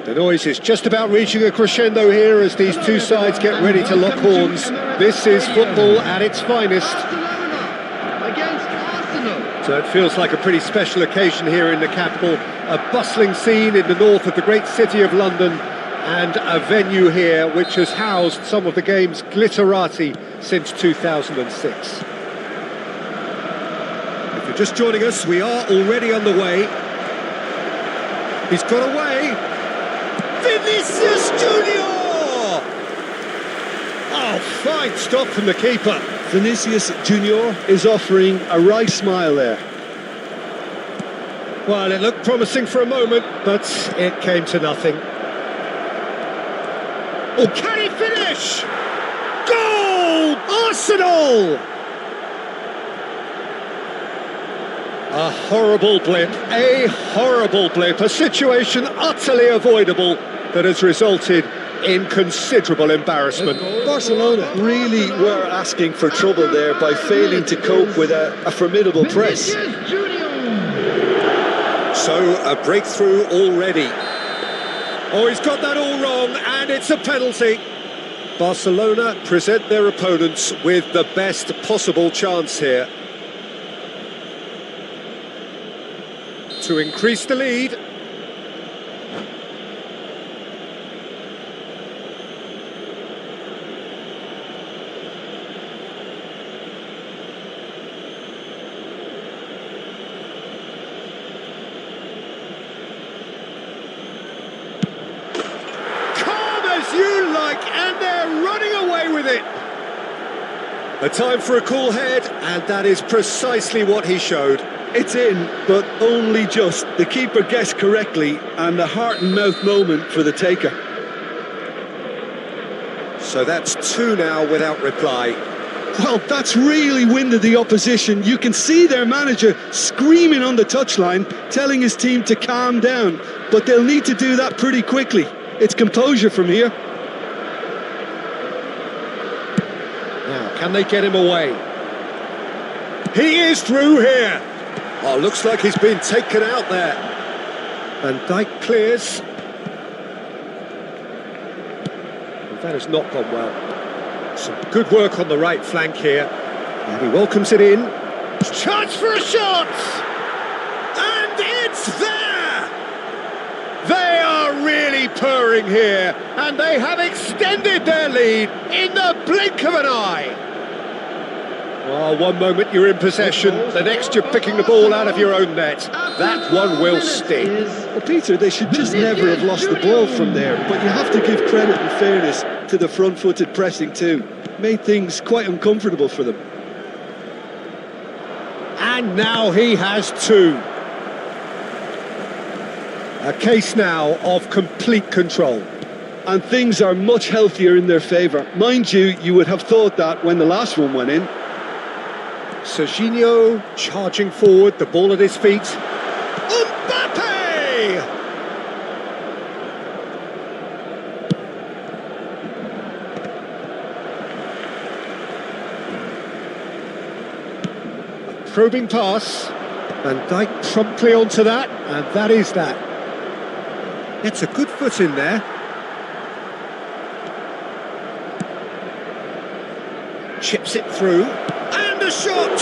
The noise is just about reaching a crescendo here as these two sides get ready to lock horns. This is football at its finest. So it feels like a pretty special occasion here in the capital. A bustling scene in the north of the great city of London, and a venue here which has housed some of the game's glitterati since 2006. If you're just joining us, we are already on the way. He's got away. Vinicius Junior! Oh, fine stop from the keeper. Vinicius Junior is offering a wry smile there. Well, it looked promising for a moment, but it came to nothing. Oh, can he finish? Goal! Arsenal! A horrible blip, a situation utterly avoidable that has resulted in considerable embarrassment. Barcelona really were asking for trouble there by failing to cope with a formidable press. So, a breakthrough already. Oh, he's got that all wrong, and it's a penalty. Barcelona present their opponents with the best possible chance here to increase the lead. You like, and they're running away with it. A time for a cool head, and that is precisely what he showed. It's in, but only just. The keeper guessed correctly, and a heart-and-mouth moment for the taker. So that's two now without reply. Well, that's really winded the opposition. You can see their manager screaming on the touchline, telling his team to calm down, but they'll need to do that pretty quickly. It's composure from here. Now, can they get him away? He is through here. Oh, looks like he's been taken out there. Van Dijk clears. Well, that has not gone well. Some good work on the right flank here. And he welcomes it in. Chance for a shot! And it's there! They are really purring here, and they have extended their lead in the blink of an eye. Well, one moment you're in possession, the next you're picking the ball out of your own net. That one will sting. Well, Peter, they should just never have lost the ball from there, but you have to give credit and fairness to the front-footed pressing too. Made things quite uncomfortable for them. And now he has two. A case now of complete control. And things are much healthier in their favour. Mind you, you would have thought that when the last one went in. Serginho charging forward, the ball at his feet. Mbappe! A probing pass. Van Dijk promptly onto that, and that is that. Gets a good foot in there. Chips it through. And a shot!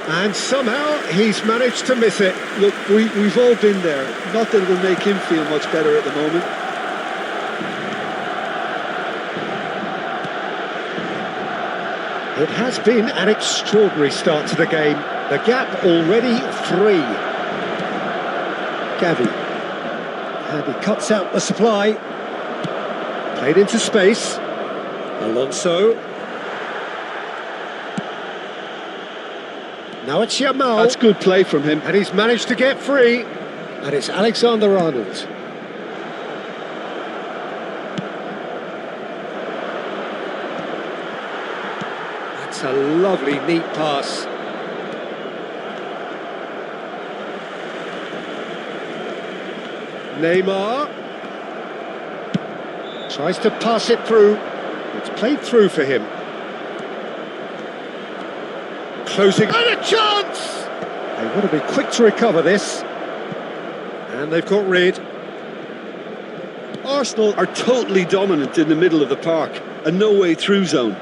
And somehow he's managed to miss it. Look, we've all been there. Not that it'll make him feel much better at the moment. It has been an extraordinary start to the game. The gap already 3. Gavi. And he cuts out the supply. Played into space. Alonso. Now it's Yamal. That's good play from him. And he's managed to get free. And it's Alexander-Arnold. That's a lovely, neat pass. Neymar tries to pass it through. It's played through for him. Closing, and a chance! They want to be quick to recover this. And they've got rid. Arsenal are totally dominant in the middle of the park, a no-way through zone.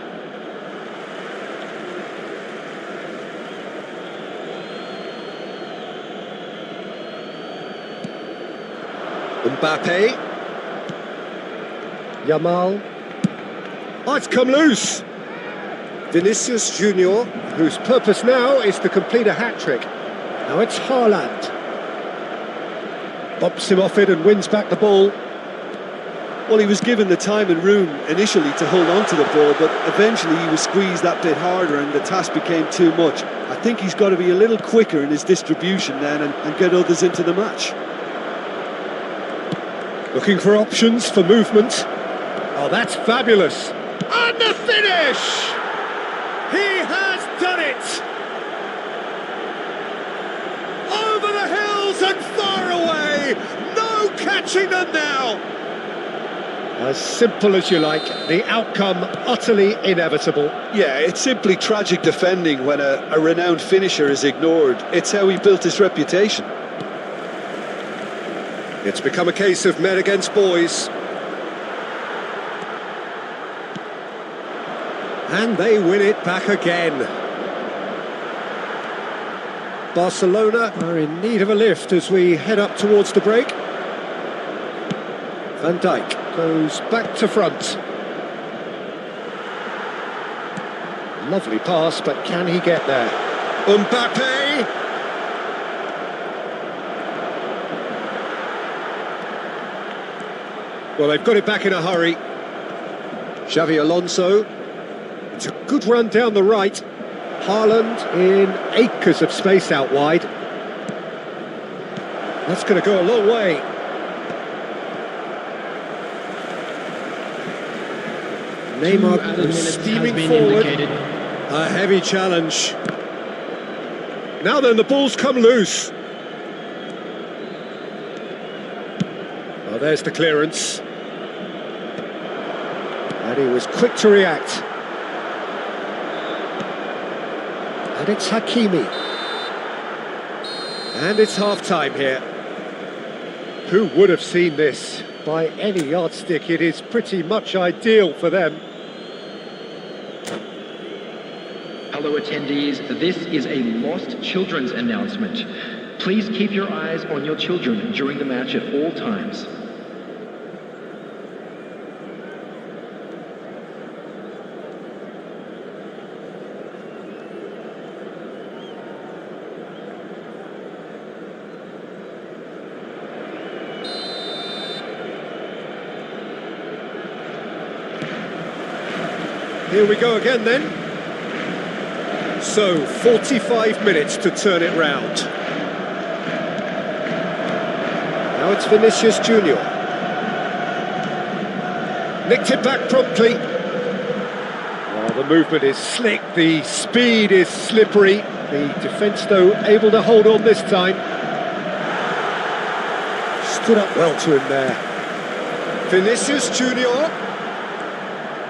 Mbappe. Yamal. Oh, it's come loose. Vinicius Junior, whose purpose now is to complete a hat-trick. Now it's Haaland. Bumps him off it and wins back the ball. Well, he was given the time and room initially to hold on to the ball, but eventually he was squeezed that bit harder and the task became too much. I think he's got to be a little quicker in his distribution then and get others into the match. Looking for options for movement. Oh, that's fabulous. And the finish! He has done it! Over the hills and far away! No catching them now! As simple as you like, the outcome utterly inevitable. Yeah, it's simply tragic defending when a renowned finisher is ignored. It's how he built his reputation. It's become a case of men against boys. And they win it back again. Barcelona are in need of a lift as we head up towards the break. Van Dijk goes back to front. Lovely pass, but can he get there? Mbappe! Well, they've got it back in a hurry. Xavi Alonso. It's a good run down the right. Haaland in acres of space out wide. That's going to go a long way. Neymar steaming forward. A heavy challenge. Now then, the ball's come loose. Oh, there's the clearance. And he was quick to react. And it's Hakimi. And it's half-time here. Who would have seen this? By any yardstick, it is pretty much ideal for them. Hello attendees, this is a Lost Children's announcement. Please keep your eyes on your children during the match at all times. Here we go again then. So, 45 minutes to turn it round. Now it's Vinicius Junior. Nicked it back promptly. Oh, the movement is slick, the speed is slippery. The defence, though, able to hold on this time. Stood up well to him there. Vinicius Junior.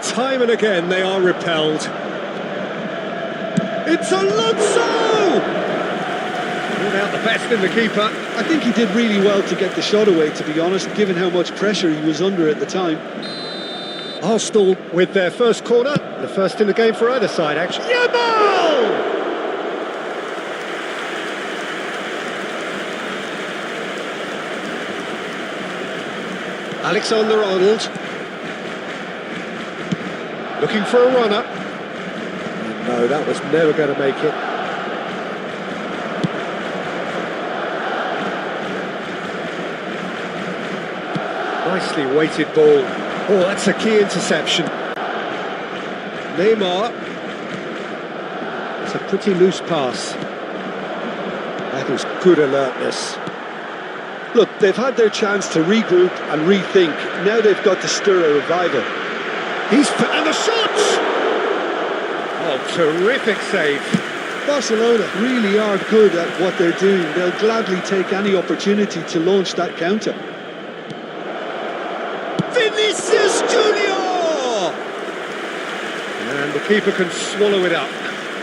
Time and again they are repelled. It's Alonso! Pulled out the best in the keeper. I think he did really well to get the shot away, to be honest, given how much pressure he was under at the time. Arsenal with their first corner, the first in the game for either side, actually. Yamal! Alexander-Arnold. Looking for a runner. No, that was never going to make it. Nicely weighted ball. Oh, that's a key interception. Neymar. It's a pretty loose pass. That is good alertness. Look, they've had their chance to regroup and rethink. Now they've got to stir a revival. And the shot! Oh, terrific save. Barcelona really are good at what they're doing. They'll gladly take any opportunity to launch that counter. Vinicius Junior! And the keeper can swallow it up.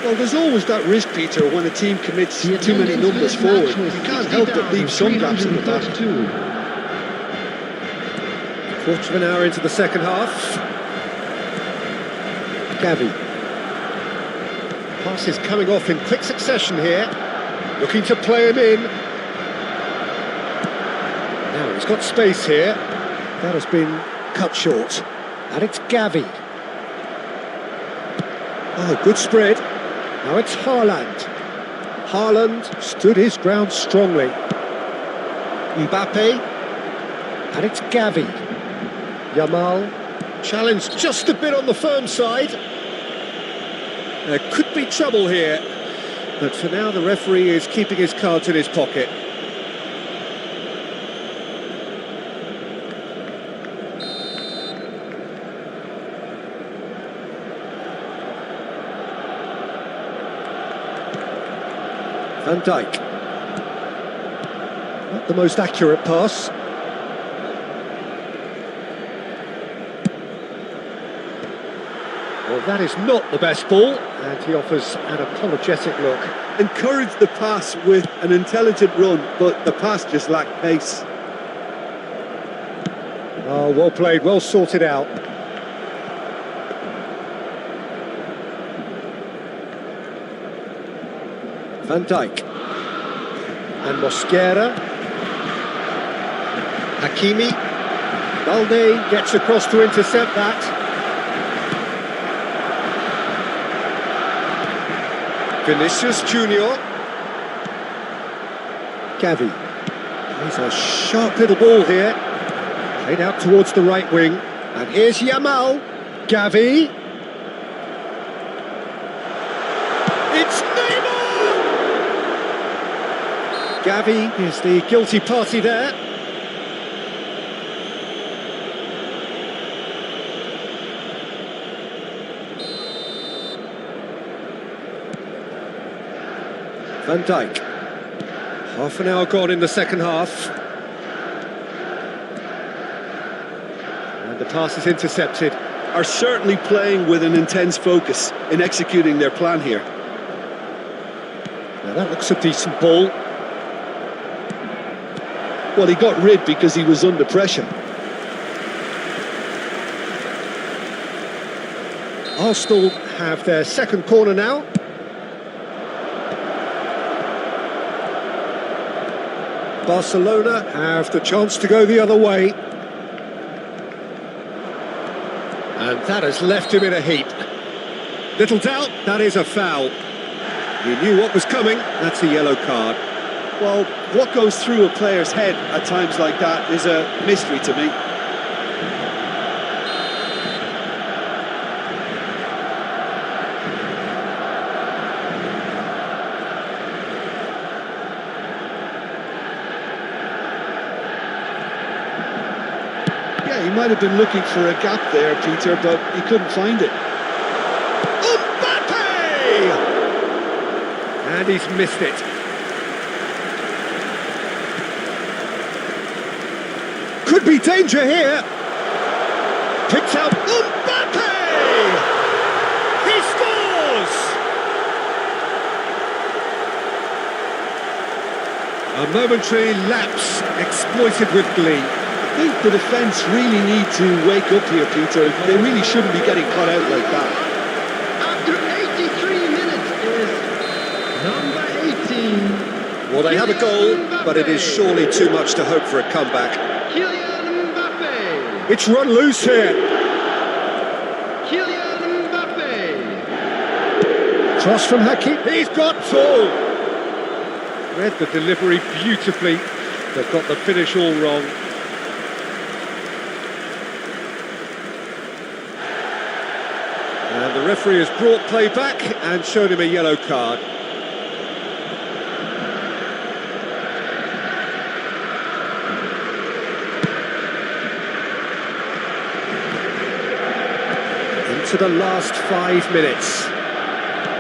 Well, there's always that risk, Peter, when a team commits too many numbers forward. You can't help but leave some gaps in the back. Quarter of an hour into the second half. Gavi. Pass is coming off in quick succession here. Looking to play him in. Now he's got space here. That has been cut short. And it's Gavi. Oh, good spread. Now it's Haaland. Haaland stood his ground strongly. Mbappe. And it's Gavi. Yamal. Challenged just a bit on the firm side. There could be trouble here. But for now, the referee is keeping his cards in his pocket. Van Dijk. Not the most accurate pass. Well, that is not the best ball, and he offers an apologetic look. Encouraged the pass with an intelligent run, but the pass just lacked pace. Oh, well played, well sorted out. Van Dijk. And Mosquera. Hakimi. Balde gets across to intercept that. Vinicius Junior. Gavi. He's a sharp little ball here. Played out towards the right wing. And here's Yamal. Gavi. It's Neymar! Gavi is the guilty party there. Van Dijk. Half an hour gone in the second half. And the pass is intercepted. Are certainly playing with an intense focus in executing their plan here. Now that looks a decent ball. Well, he got rid because he was under pressure. Arsenal have their second corner now. Barcelona have the chance to go the other way. And that has left him in a heap. Little doubt, that is a foul. He knew what was coming, that's a yellow card. Well, what goes through a player's head at times like that is a mystery to me. Yeah, he might have been looking for a gap there, Peter, but he couldn't find it. Mbappe! And he's missed it. Could be danger here. Picks out Mbappe! He scores! A momentary lapse exploited with glee. I think the defence really need to wake up here, Peter. They really shouldn't be getting caught out like that. After 83 minutes is number 18. Well, they have a goal, but it is surely too much to hope for a comeback. Kylian Mbappe. It's run loose here. Kylian Mbappe. Cross from Hakimi. He's got two. Read the delivery beautifully, but got the finish all wrong. And the referee has brought play back and shown him a yellow card. Into the last 5 minutes.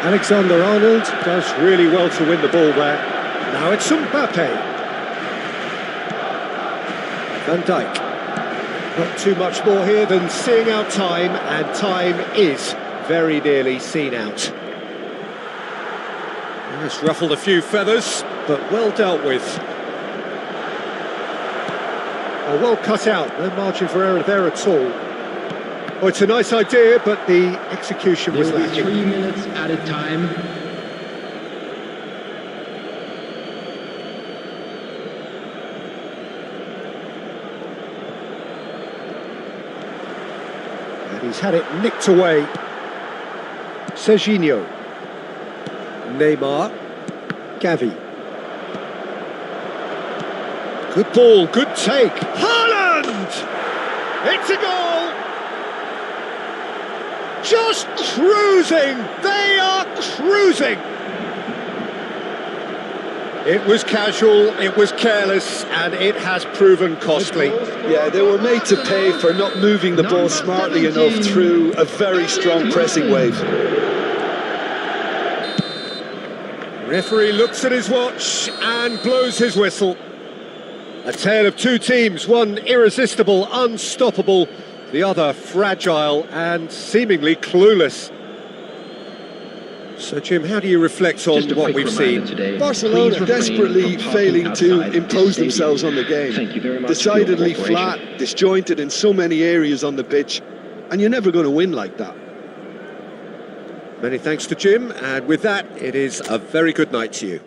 Alexander-Arnold does really well to win the ball there. Now it's Mbappe. Van Dijk. Not too much more here than seeing out time, and time is very nearly seen out. It's ruffled a few feathers, but well dealt with. Well cut out, no margin for error there at all. Oh, it's a nice idea, but the execution was There will be lacking. 3 minutes added time. And he's had it nicked away. Serginho. Neymar. Gavi. Good ball, good take. Haaland! It's a goal! Just cruising! They are cruising! It was casual, it was careless, and it has proven costly. Yeah, they were made to pay for not moving the ball smartly enough through a very strong pressing wave. Referee looks at his watch and blows his whistle. A tale of two teams, one irresistible, unstoppable, the other fragile and seemingly clueless. So, Jim, how do you reflect on Just a what quick we've reminder seen? today, Barcelona please refrain desperately from talking failing to outside impose this themselves on stadium. the game. Thank you very much for your Decidedly cooperation. flat, disjointed in so many areas on the pitch, and you're never going to win like that. Many thanks to Jim, and with that, it is a very good night to you.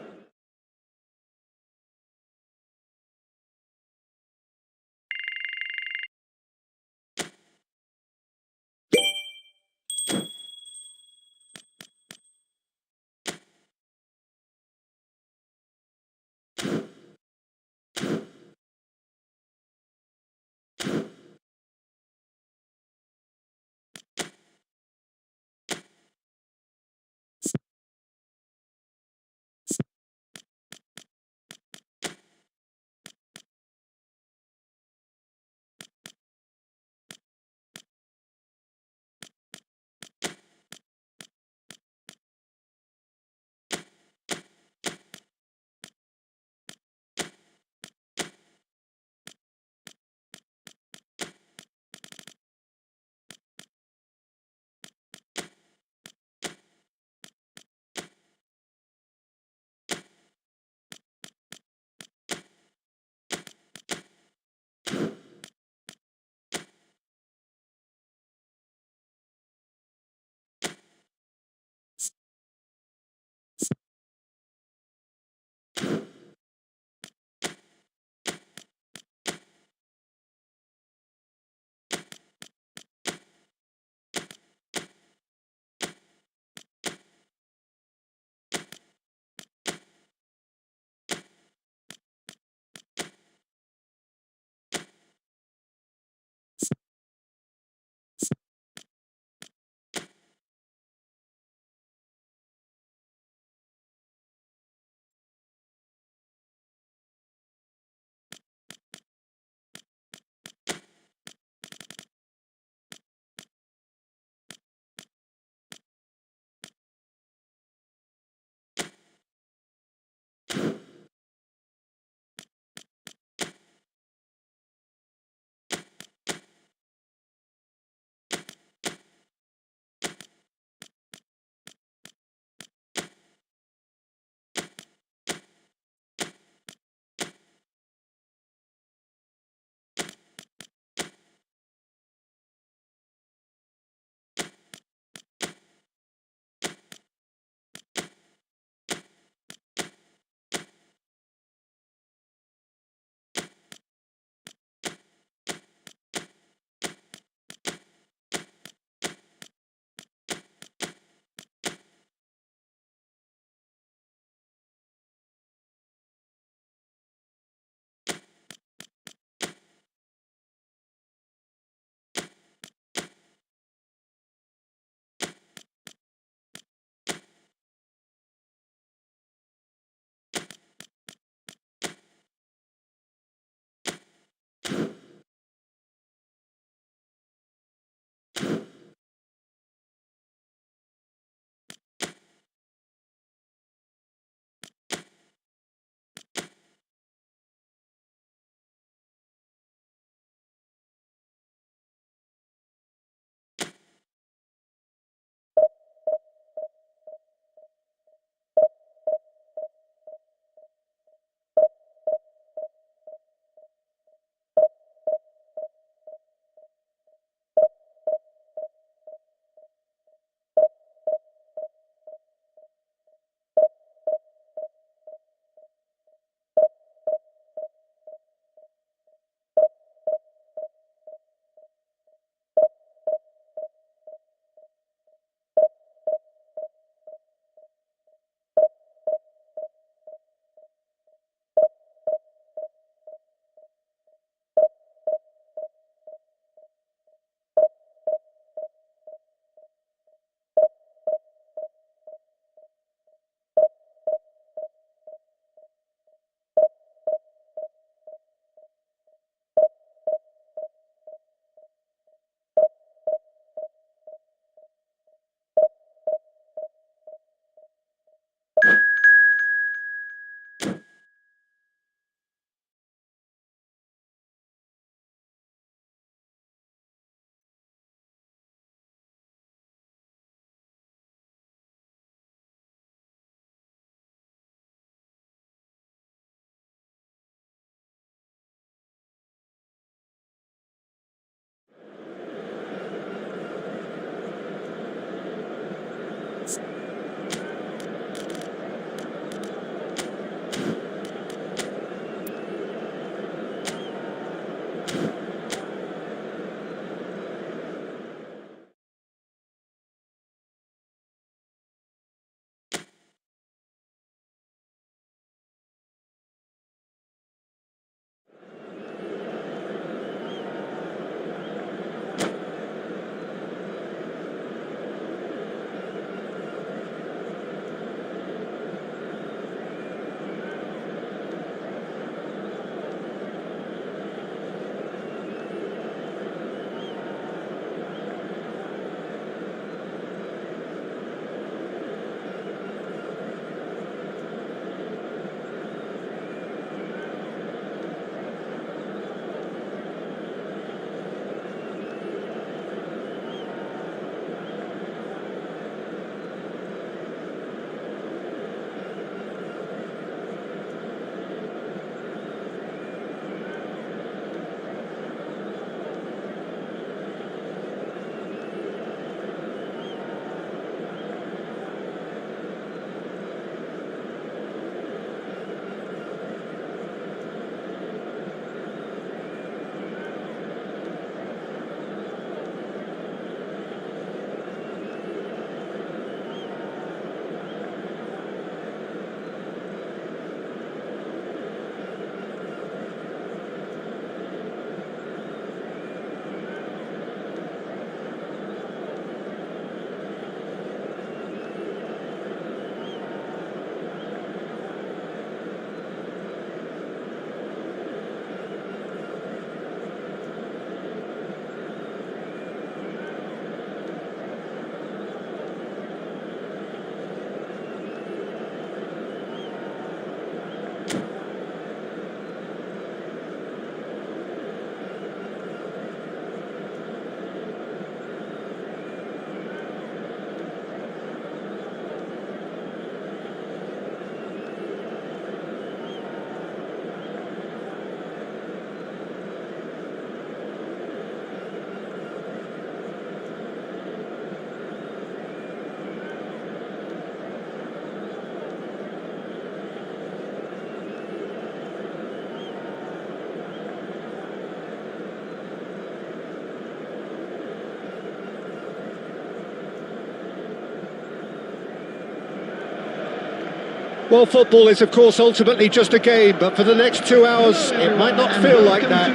Well, football is, of course, ultimately just a game, but for the next 2 hours, it might not feel like that.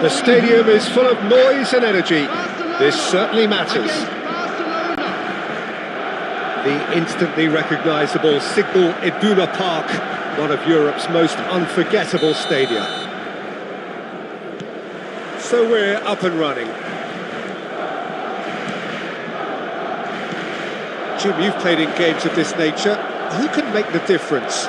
The stadium is full of noise and energy. This certainly matters. The instantly recognisable Signal Iduna Park, one of Europe's most unforgettable stadia. So we're up and running. Jim, you've played in games of this nature. Who can make the difference?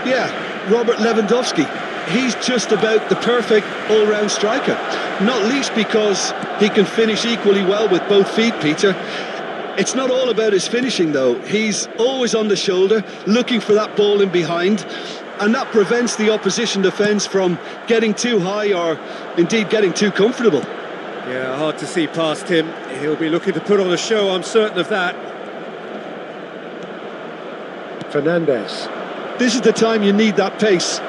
Yeah, Robert Lewandowski. He's just about the perfect all-round striker. Not least because he can finish equally well with both feet, Peter. It's not all about his finishing, though. He's always on the shoulder, looking for that ball in behind, and that prevents the opposition defence from getting too high or indeed getting too comfortable. Yeah, hard to see past him. He'll be looking to put on a show, I'm certain of that. Fernandes. This is the time you need that pace.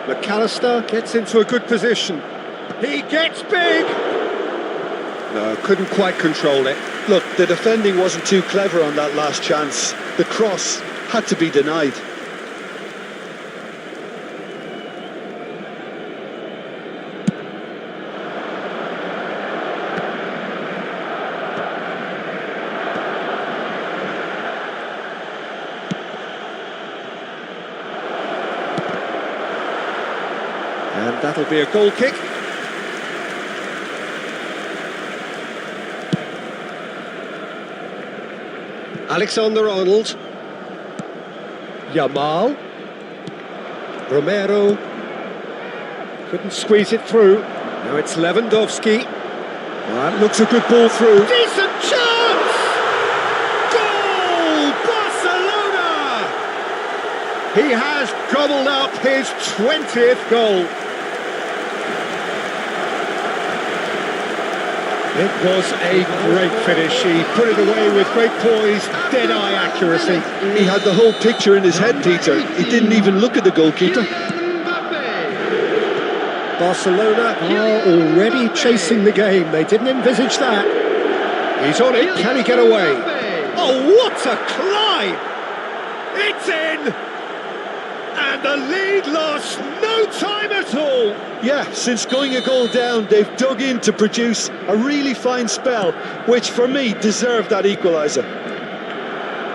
McAllister gets into a good position. He gets big! No, couldn't quite control it. Look, the defending wasn't too clever on that last chance. The cross had to be denied. And that'll be a goal kick. Alexander-Arnold. Yamal. Romero. Couldn't squeeze it through. Now it's Lewandowski. That looks a good ball through. Decent chance! Goal! Barcelona! He has gobbled up his 20th goal. It was a great finish. He put it away with great poise, dead-eye accuracy. He had the whole picture in his head, Peter. He didn't even look at the goalkeeper. Barcelona are already chasing the game. They didn't envisage that. He's on it. Can he get away? Oh, what a climb! It's in! And the lead lost no time at all. Yeah, since going a goal down, they've dug in to produce a really fine spell, which for me deserved that equaliser.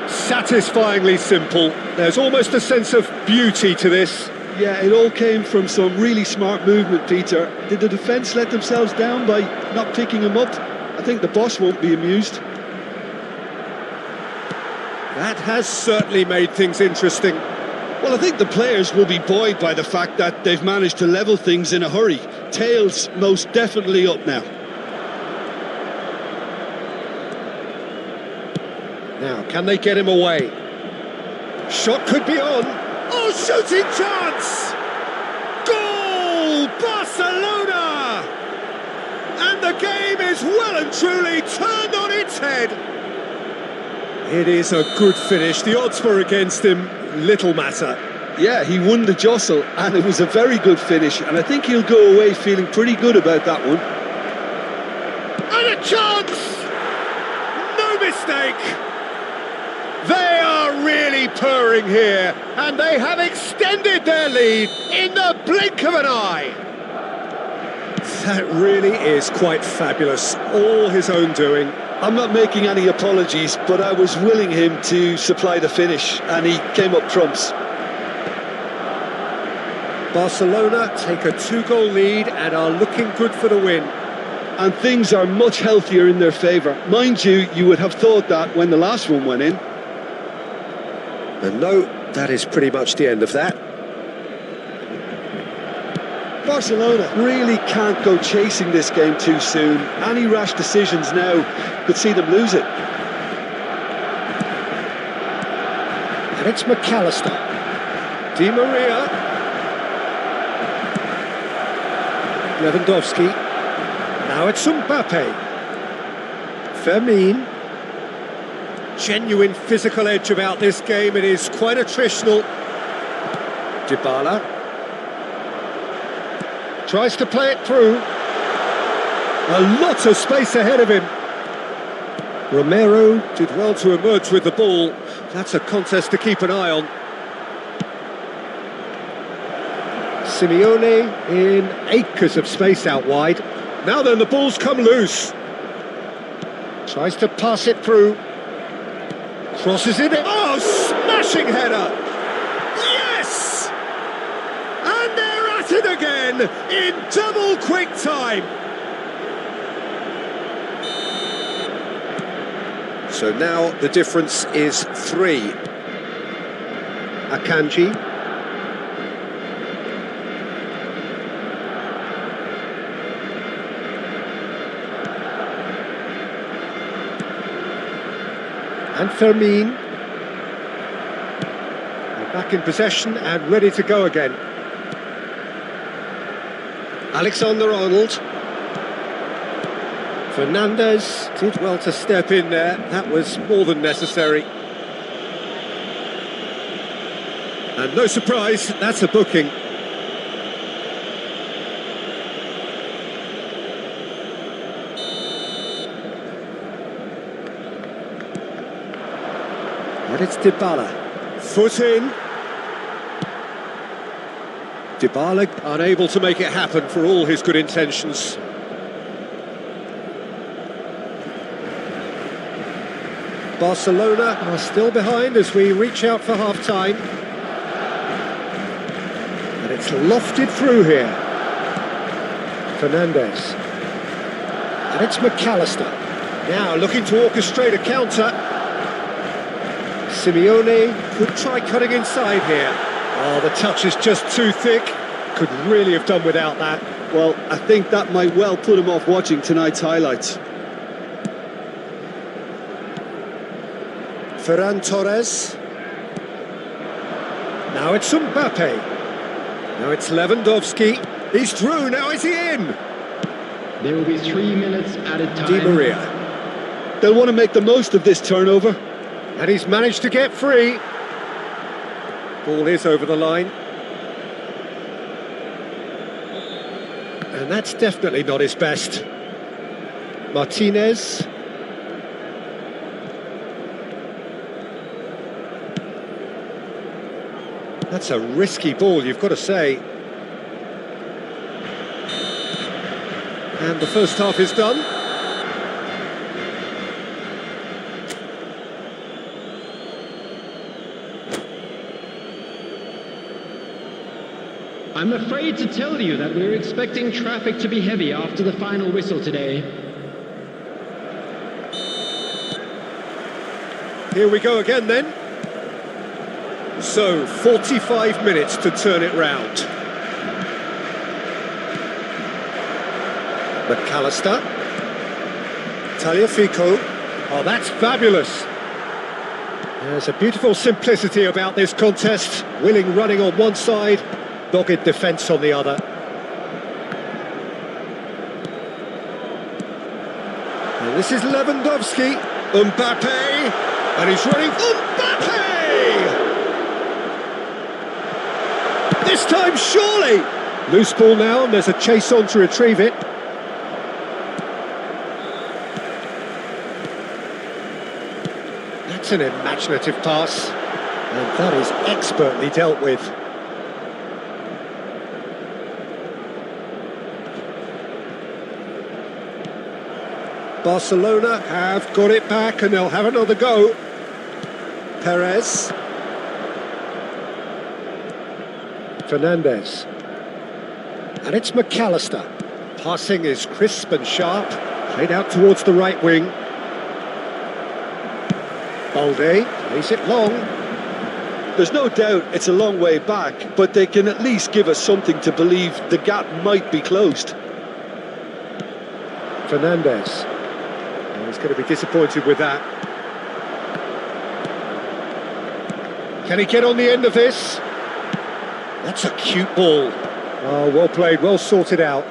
Satisfyingly simple. There's almost a sense of beauty to this. Yeah, it all came from some really smart movement, Peter. Did the defence let themselves down by not picking him up? I think the boss won't be amused. That has certainly made things interesting. Well, I think the players will be buoyed by the fact that they've managed to level things in a hurry. Tails most definitely up now. Now, can they get him away? Shot could be on. Oh, shooting chance! Goal! Barcelona! And the game is well and truly turned on its head. It is a good finish. The odds were against him. Little matter. Yeah, he won the jostle, and it was a very good finish, and I think he'll go away feeling pretty good about that one. And a chance! No mistake! They are really purring here, and they have extended their lead in the blink of an eye. That really is quite fabulous. All his own doing. I'm not making any apologies, but I was willing him to supply the finish, and he came up trumps. Barcelona take a 2-goal lead and are looking good for the win. And things are much healthier in their favour. Mind you, you would have thought that when the last one went in. And no, that is pretty much the end of that. Barcelona really can't go chasing this game too soon. Any rash decisions now could see them lose it. And it's McAllister. Di Maria. Lewandowski. Now it's Mbappe. Fermin. Genuine physical edge about this game. It is quite attritional. Dybala. Tries to play it through. A lot of space ahead of him. Romero did well to emerge with the ball. That's a contest to keep an eye on. Simeone in acres of space out wide. Now then, the ball's come loose. Tries to pass it through. Crosses it in. Oh, smashing header! Yes! And they're at it again in double quick time. So now the difference is 3. Akanji. And Fermin. They're back in possession and ready to go again. Alexander-Arnold. Fernandez did well to step in there. That was more than necessary. And no surprise, that's a booking. And it's Dybala. Foot in. Dybala unable to make it happen for all his good intentions. Barcelona are still behind as we reach out for half-time. And it's lofted through here. Fernandez. And it's McAllister. Now looking to orchestrate a counter. Simeone could try cutting inside here. Oh, the touch is just too thick. Could really have done without that. Well, I think that might well put him off watching tonight's highlights. Ferran Torres. Now it's Mbappe. Now it's Lewandowski. He's through, now is he in? There will be 3 minutes added time. Di Maria. They'll want to make the most of this turnover. And he's managed to get free. Ball is over the line. And that's definitely not his best. Martinez. That's a risky ball, you've got to say. And the first half is done. I'm afraid to tell you that we're expecting traffic to be heavy after the final whistle today. Here we go again then. So, 45 minutes to turn it round. McAllister. Tagliafico. Oh, that's fabulous. There's a beautiful simplicity about this contest. Willing running on one side, dogged defence on the other. And this is Lewandowski. Mbappe. And he's running. Mbappe! This time, surely! Loose ball now, and there's a chase on to retrieve it. That's an imaginative pass. And that is expertly dealt with. Barcelona have got it back, and they'll have another go. Perez. Fernandez. And it's McAllister. Passing is crisp and sharp. Played out towards the right wing. Balde plays it long. There's no doubt it's a long way back, but they can at least give us something to believe the gap might be closed. Fernandez. He's going to be disappointed with that. Can he get on the end of this? That's a cute ball. Oh, well played, well sorted out.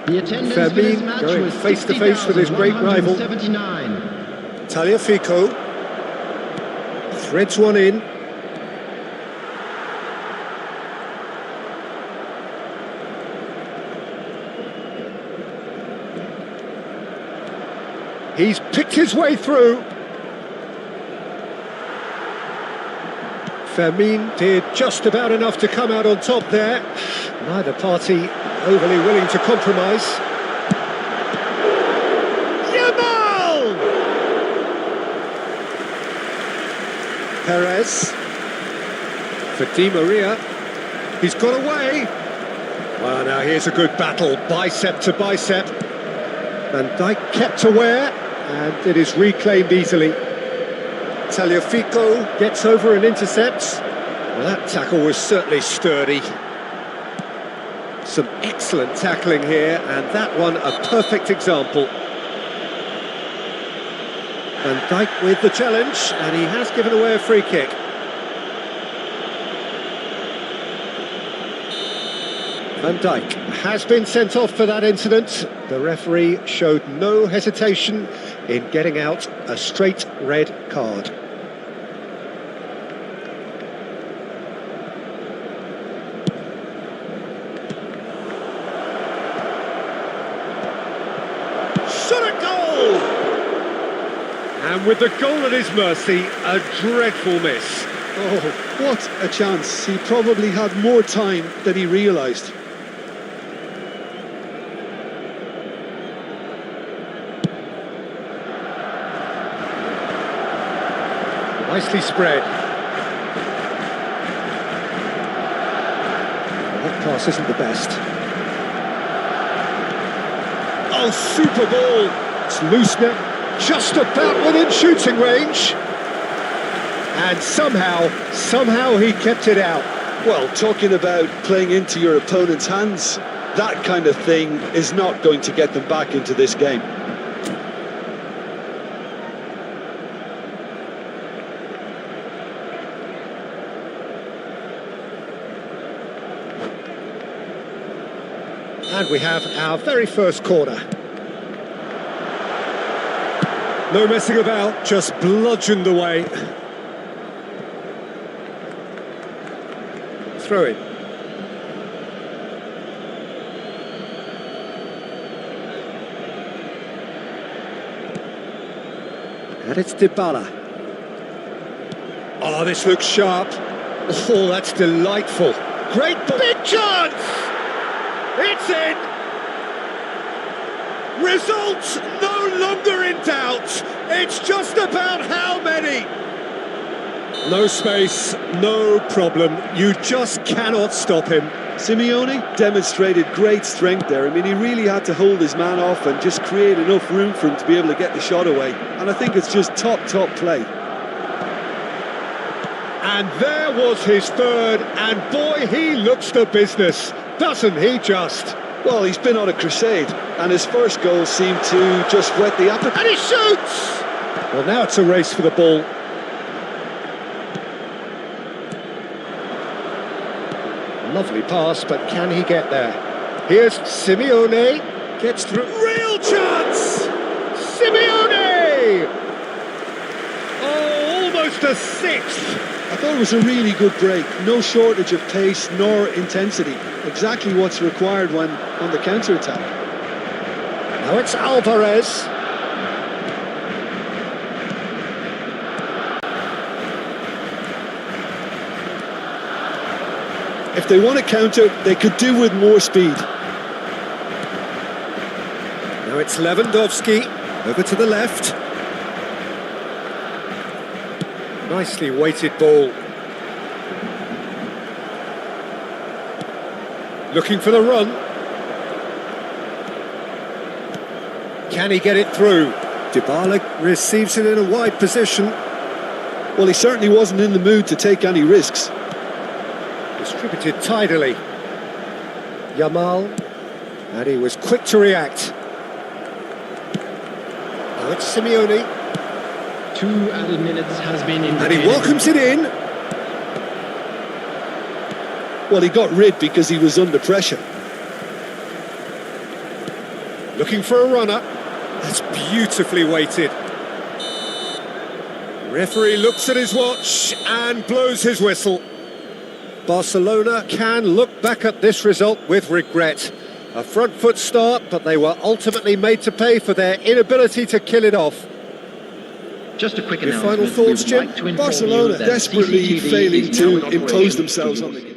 The attendance for this Fermin match going was face to face with his great rival. 60,179. Tagliafico. Threads one in. He's picked his way through. Fermin did just about enough to come out on top there. Neither party overly willing to compromise. Yamal! Perez. For Di Maria. He's got away. Well, now here's a good battle, bicep to bicep. Van Dijk kept aware, and it is reclaimed easily. Tagliafico gets over and intercepts. Well, that tackle was certainly sturdy. Some excellent tackling here, and that one a perfect example. Van Dijk with the challenge, and he has given away a free kick. Van Dijk has been sent off for that incident. The referee showed no hesitation in getting out a straight red card. Shot at goal! And with the goal at his mercy, a dreadful miss. Oh, what a chance. He probably had more time than he realised. Nicely spread. That pass isn't the best. Oh, super ball! It's loose now, just about within shooting range. And somehow he kept it out. Well, talking about playing into your opponent's hands, that kind of thing is not going to get them back into this game. And we have our very first corner. No messing about, just bludgeoned away. Throw it. And it's Dybala. Oh, this looks sharp. Oh, that's delightful. Great big chance! It's in! Results no longer in doubt. It's just about how many. No space, no problem. You just cannot stop him. Simeone demonstrated great strength there. I mean, he really had to hold his man off and just create enough room for him to be able to get the shot away. And I think it's just top play. And there was his third, and boy, he looks the business, doesn't he just? Well, he's been on a crusade, and his first goal seemed to just whet the appetite. And he shoots! Well, now it's a race for the ball. Lovely pass, but can he get there? Here's Simeone, gets through. Real chance! Simeone! Oh, almost a sixth! I thought it was a really good break. No shortage of pace nor intensity. Exactly what's required when on the counter-attack. Now it's Alvarez. If they want to counter, they could do with more speed. Now it's Lewandowski, over to the left. Nicely weighted ball. Looking for the run. Can he get it through? Dybala receives it in a wide position. Well, he certainly wasn't in the mood to take any risks. Distributed tidily. Yamal, and he was quick to react. Now it's Simeone. 2 added minutes has been indicated. And he welcomes it in. Well, he got rid because he was under pressure. Looking for a runner. That's beautifully weighted. Referee looks at his watch and blows his whistle. Barcelona can look back at this result with regret. A front foot start, but they were ultimately made to pay for their inability to kill it off. Just a quick Your announcement. final thoughts, We would Jim? like to inform Barcelona you that desperately CCTV failing is now in to operation impose for themselves your on the game.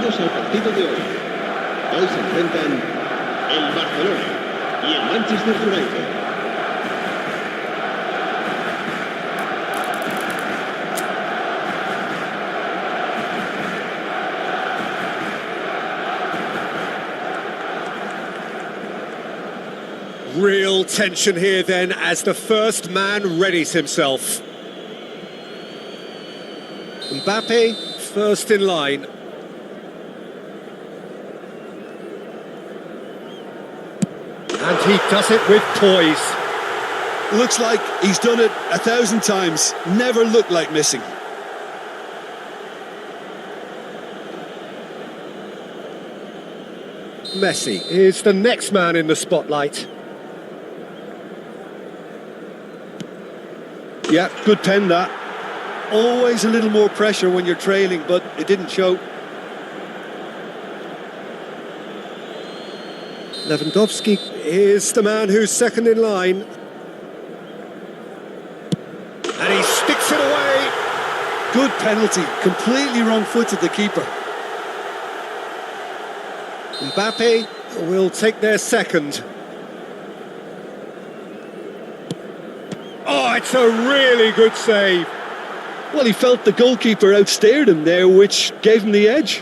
Bienvenidos al partido de hoy. Hoy se enfrentan el Barcelona y el Manchester United. Real tension here then as the first man readies himself. Mbappe, first in line. And he does it with poise. Looks like he's done it 1,000 times. Never looked like missing. Messi is the next man in the spotlight. Yeah, good pen that. Always a little more pressure when you're trailing, but it didn't show. Lewandowski is the man who's second in line. And he sticks it away. Good penalty, completely wrong-footed the keeper. Mbappe will take their second. Oh, it's a really good save. Well, he felt the goalkeeper outstared him there, which gave him the edge.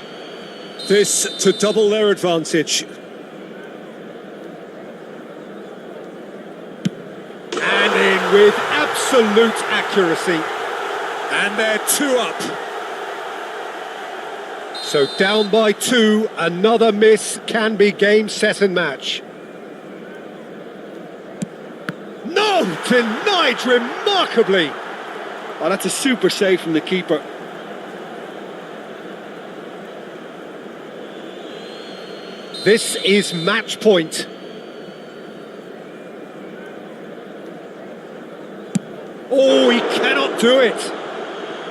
This to double their advantage. And in with absolute accuracy. And they're 2 up. So down by 2, another miss can be game, set and match. No, denied remarkably. Oh, that's a super save from the keeper. This is match point. Oh, he cannot do it.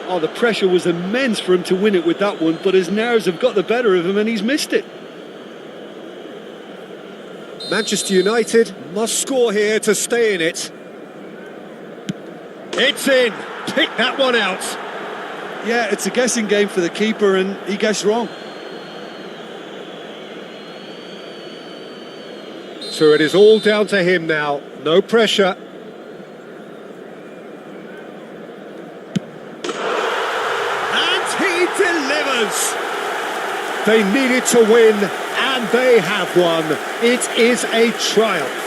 Oh, the pressure was immense for him to win it with that one, but his nerves have got the better of him and he's missed it. Manchester United must score here to stay in it. It's in. Pick that one out. Yeah, it's a guessing game for the keeper and he guessed wrong. So it is all down to him now. No pressure. And he delivers. They needed to win, and they have won. It is a triumph.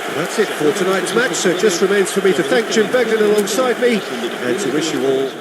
Well, that's it for tonight's match, so it just remains for me to thank Jim Beglin alongside me and to wish you all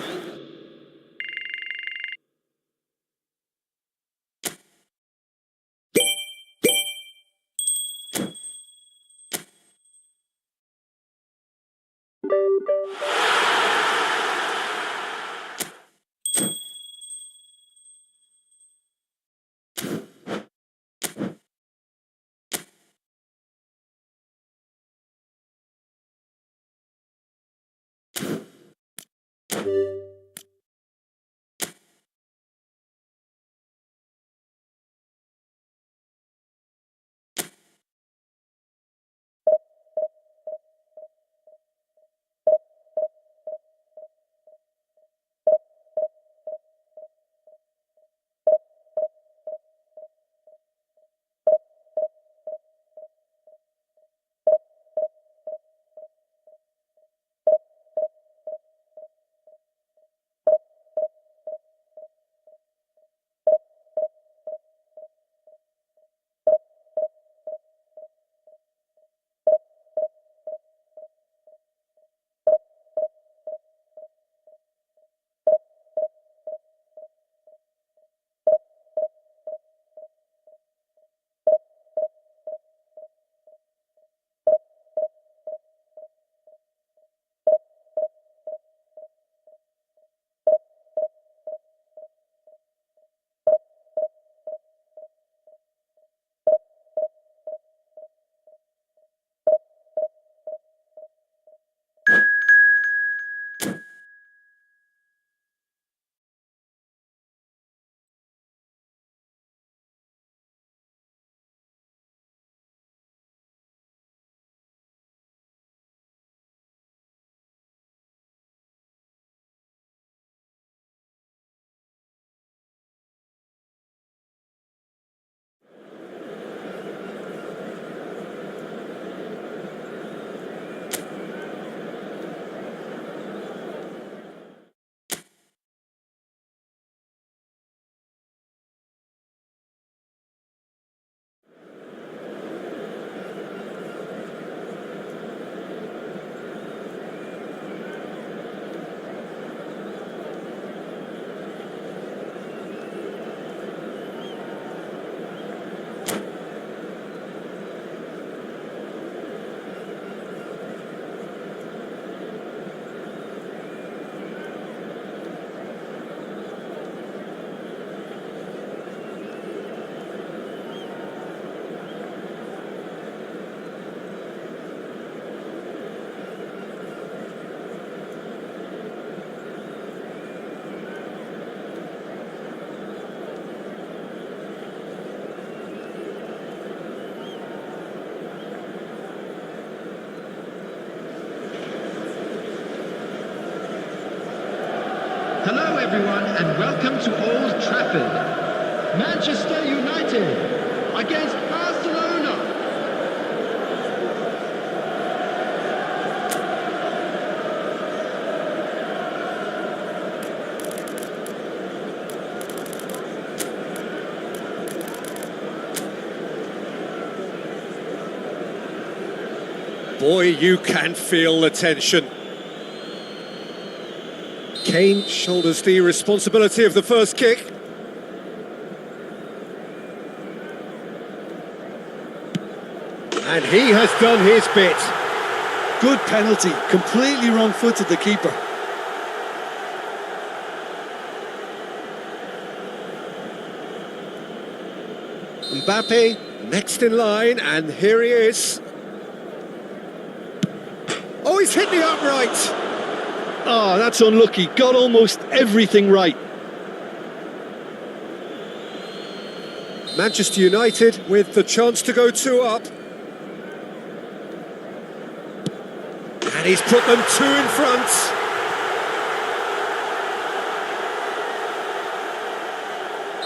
everyone, and welcome to Old Trafford. Manchester United against Barcelona. Boy, you can feel the tension. Kane shoulders the responsibility of the first kick. And he has done his bit. Good penalty, completely wrong-footed the keeper. Mbappe next in line, and here he is. Oh, he's hit the upright. Oh, that's unlucky. Got almost everything right. Manchester United with the chance to go 2 up. And he's put them 2 in front.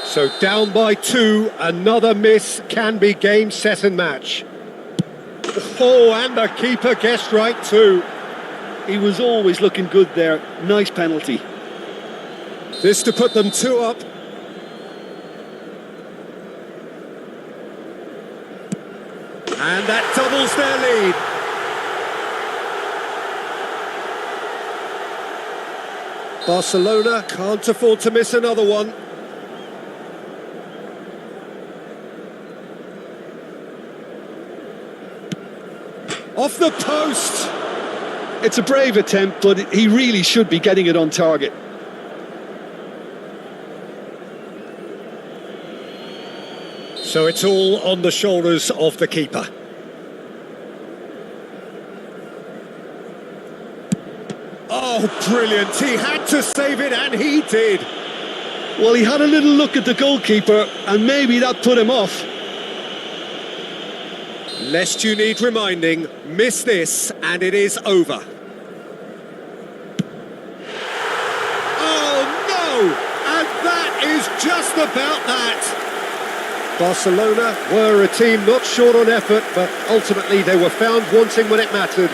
So down by 2, another miss can be game, set and match. Oh, and the keeper guessed right too. He was always looking good there. Nice penalty. This to put them 2 up. And that doubles their lead. Barcelona can't afford to miss another one. Off the post. It's a brave attempt, but he really should be getting it on target. So it's all on the shoulders of the keeper. Oh, brilliant. He had to save it, and he did. Well, he had a little look at the goalkeeper, and maybe that put him off. Lest you need reminding, miss this, and it is over. Oh, no! And that is just about that. Barcelona were a team not short on effort, but ultimately they were found wanting when it mattered.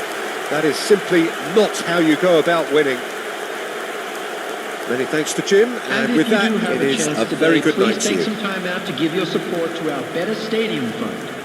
That is simply not how you go about winning. Many thanks to Jim, and with that, it is a very good night to you. Please take some time out to give your support to our Better Stadium Fund.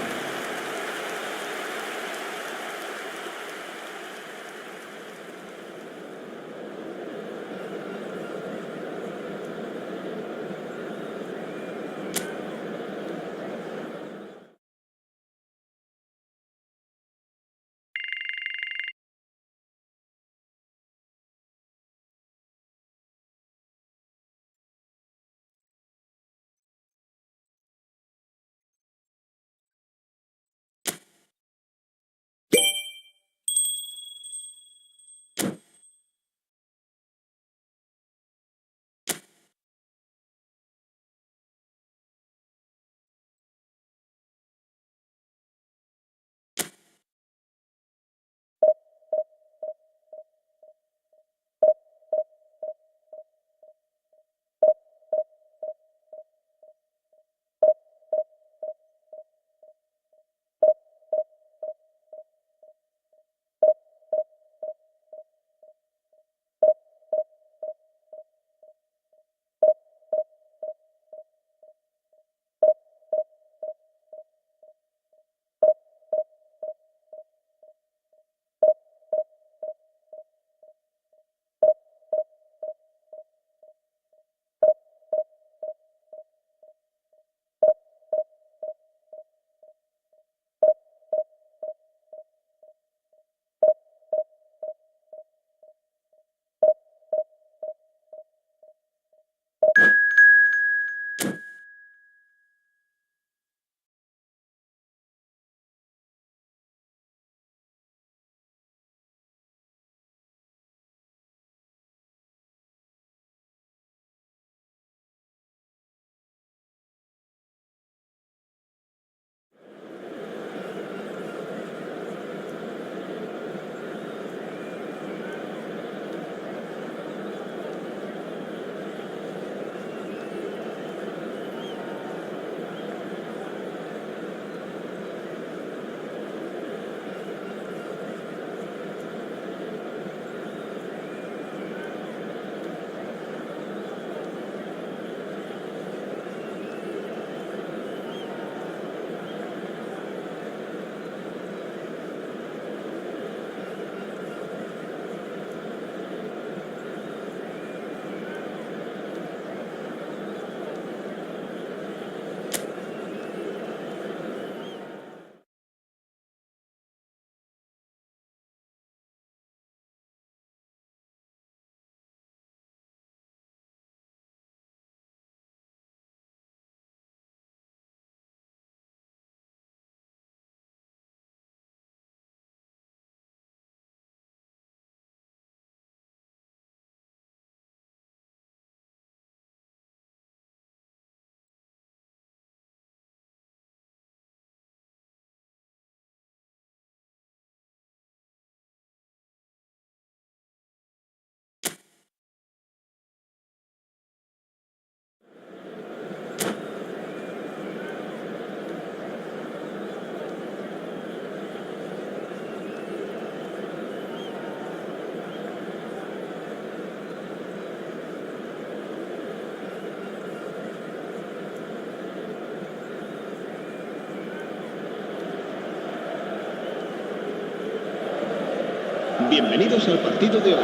Bienvenidos al partido de hoy.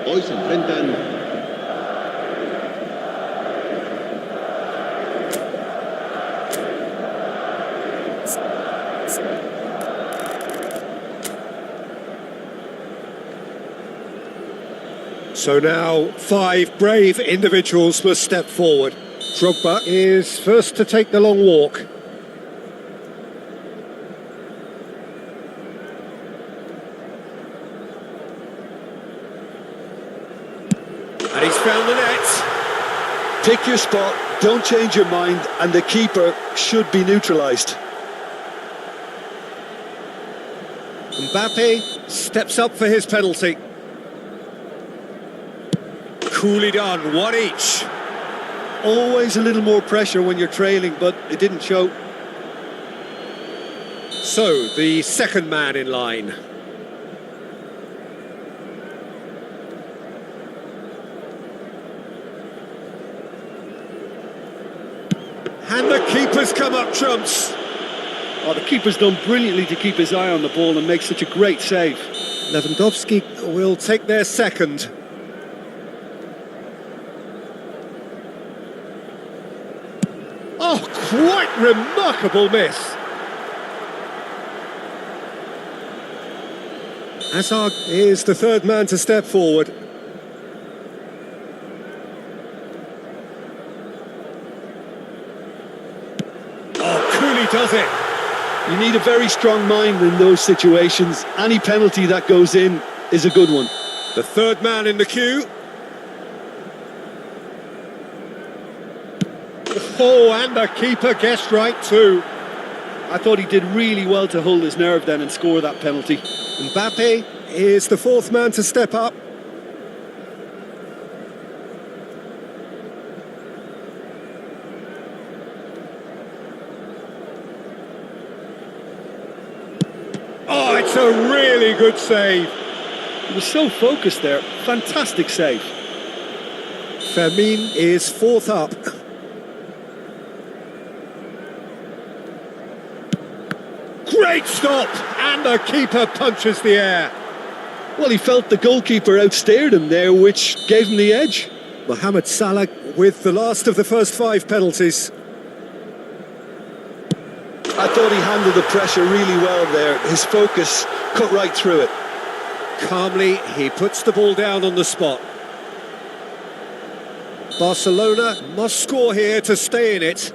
Hoy se enfrentan So now 5 brave individuals must step forward. Drogba is first to take the long walk. And he's found the net. Pick your spot, don't change your mind, and the keeper should be neutralised. Mbappe steps up for his penalty. Coolly done, one each. Always a little more pressure when you're trailing, but it didn't show. So, the second man in line. And the keeper's come up trumps. Oh, the keeper's done brilliantly to keep his eye on the ball and make such a great save. Lewandowski will take their second. Oh, quite remarkable miss. Hazard is the third man to step forward. Oh, Cooley does it. You need a very strong mind in those situations. Any penalty that goes in is a good one. The third man in the queue. Oh, and the keeper guessed right too. I thought he did really well to hold his nerve then and score that penalty. Mbappe is the fourth man to step up. Oh, it's a really good save. He was so focused there. Fantastic save. Fermin is fourth up. Great stop! And the keeper punches the air. Well, he felt the goalkeeper outstared him there, which gave him the edge. Mohamed Salah with the last of the first 5 penalties. I thought he handled the pressure really well there. His focus cut right through it. Calmly, he puts the ball down on the spot. Barcelona must score here to stay in it.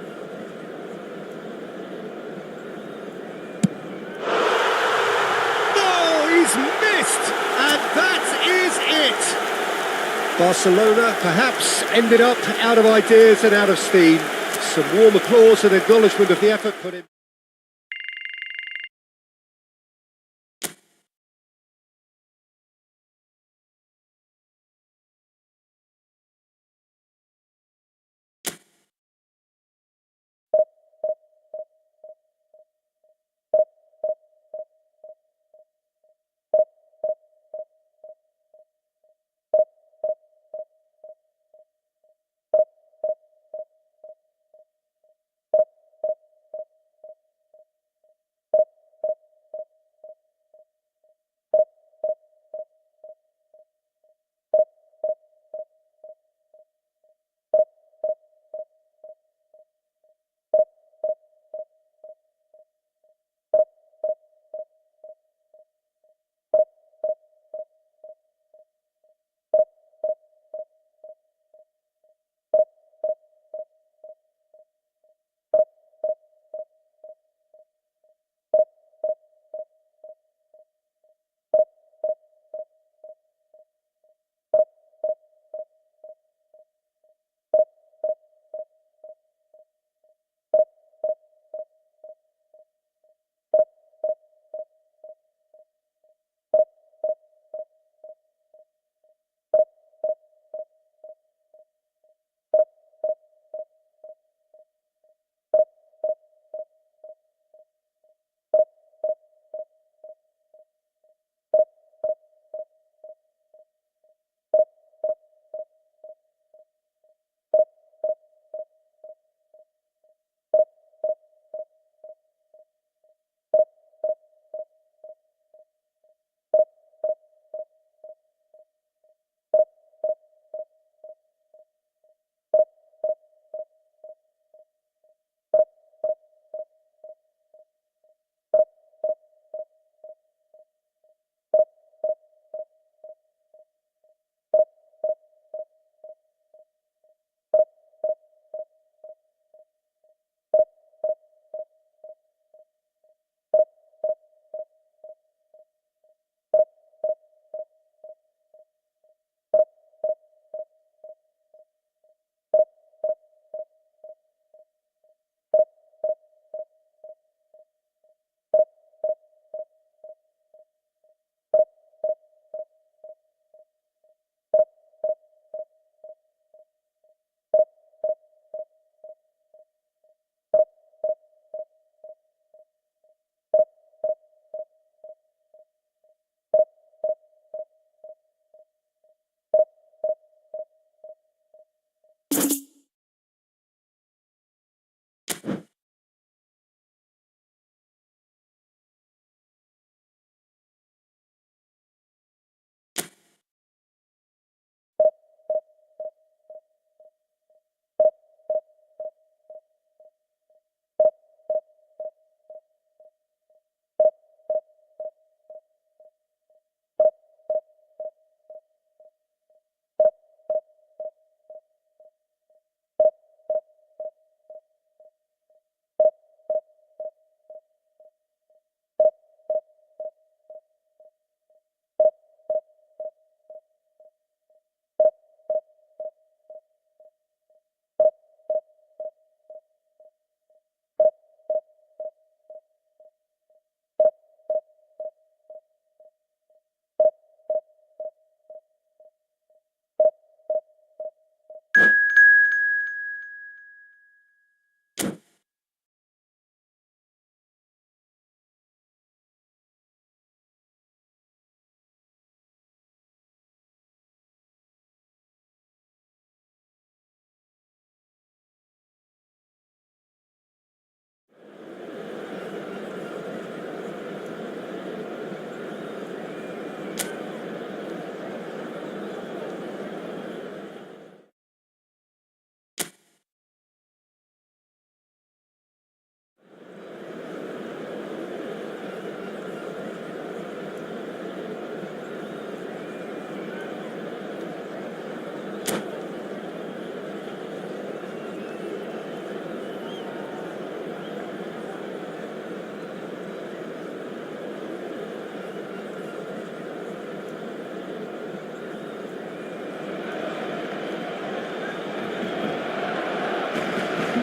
Oh, he's missed! And that is it! Barcelona perhaps ended up out of ideas and out of steam. Some warm applause and acknowledgement of the effort put in.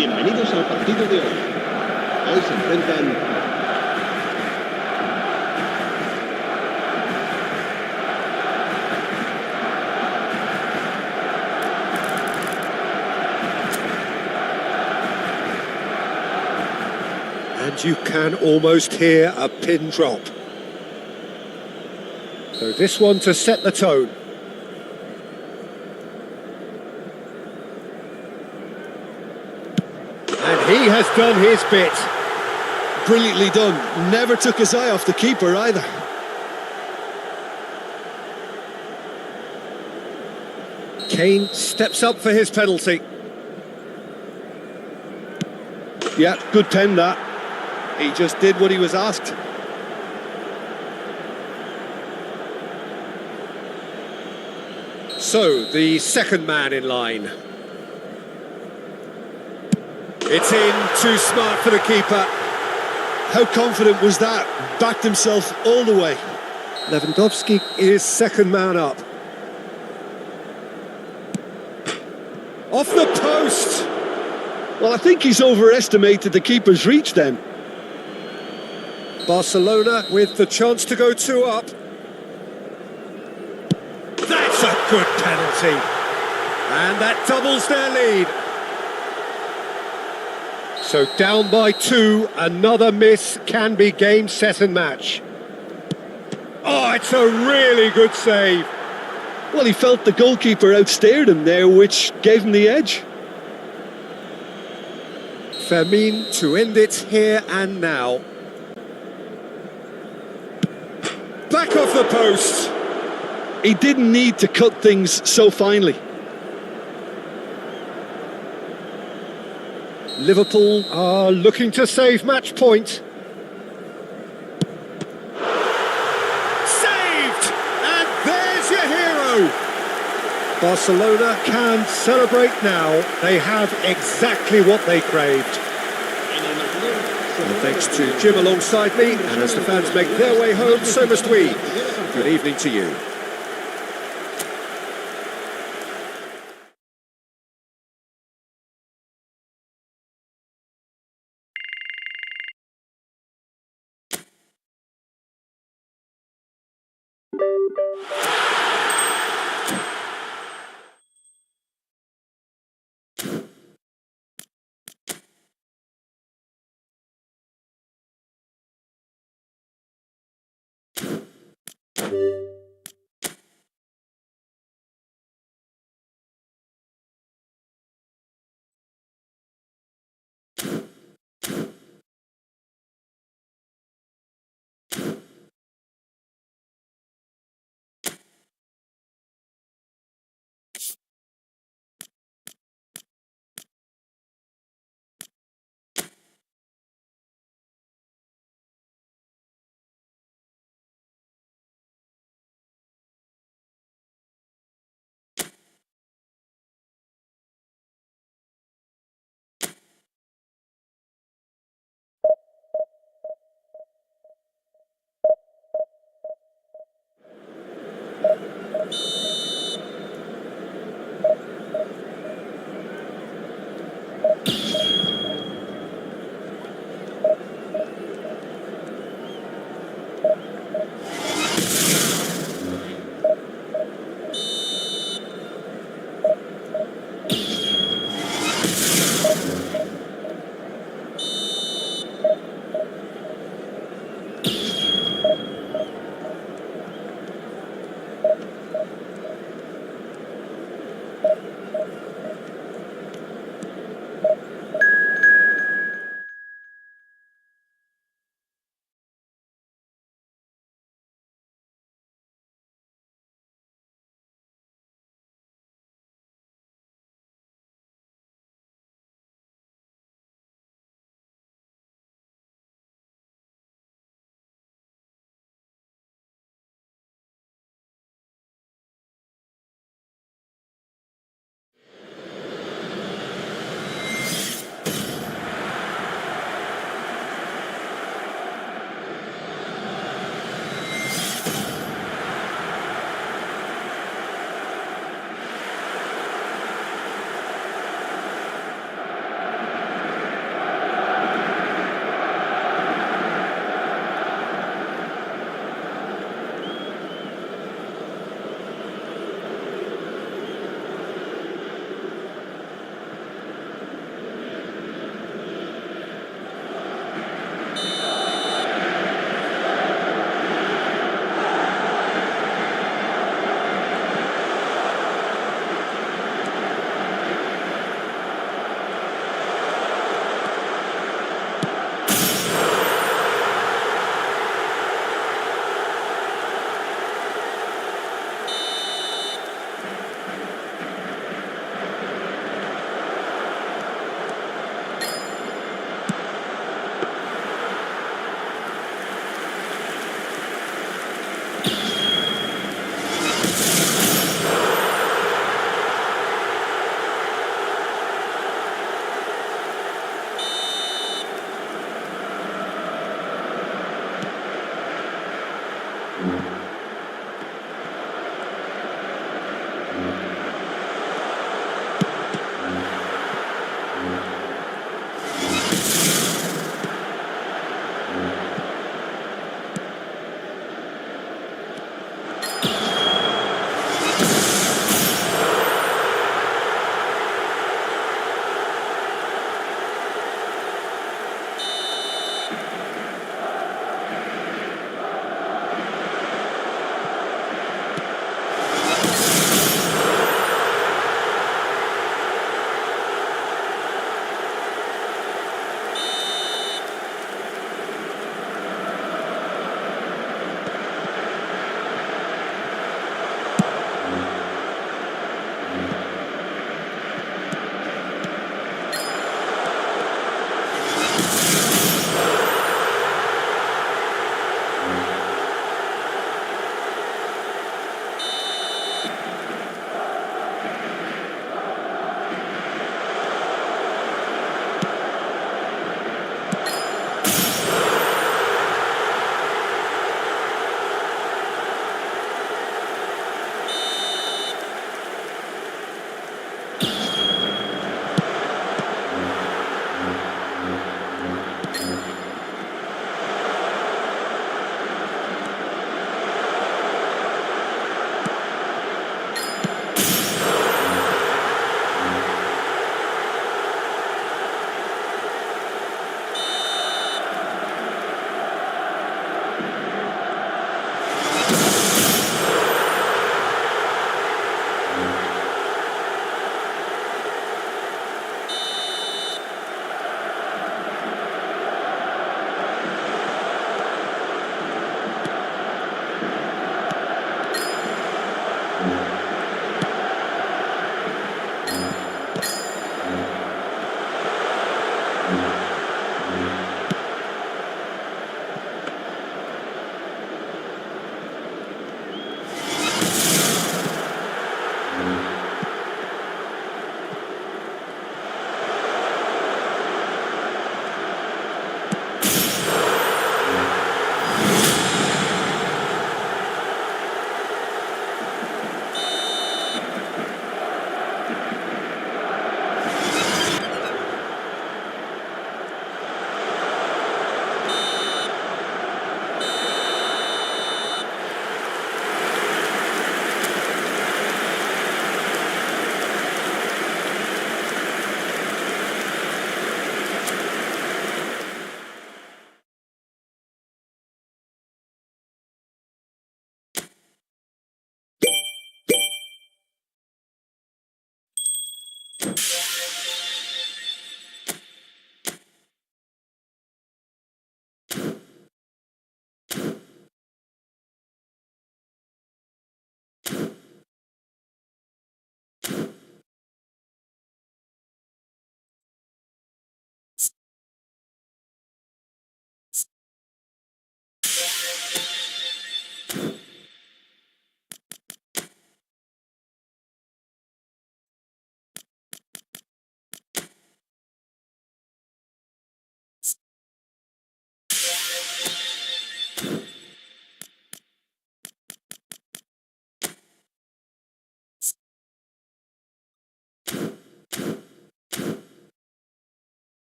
Bienvenidos al partido de hoy. Hoy se enfrentan And you can almost hear a pin drop. So this one to set the tone. And he has done his bit. Brilliantly done. Never took his eye off the keeper either. Kane steps up for his penalty. Yeah, good pen that. He just did what he was asked. So, the second man in line. It's in, too smart for the keeper. How confident was that? Backed himself all the way. Lewandowski is second man up. Off the post! Well, I think he's overestimated the keeper's reach then. Barcelona with the chance to go 2 up. That's a good penalty. And that doubles their lead. So down by 2, another miss can be game, set and match. Oh, it's a really good save. Well, he felt the goalkeeper outstared him there, which gave him the edge. Fermin to end it here and now. Back off the post. He didn't need to cut things so finely. Liverpool are looking to save match point. Saved! And there's your hero! Barcelona can celebrate now. They have exactly what they craved. And thanks to Jim alongside me, and as the fans make their way home, so must we. Good evening to you.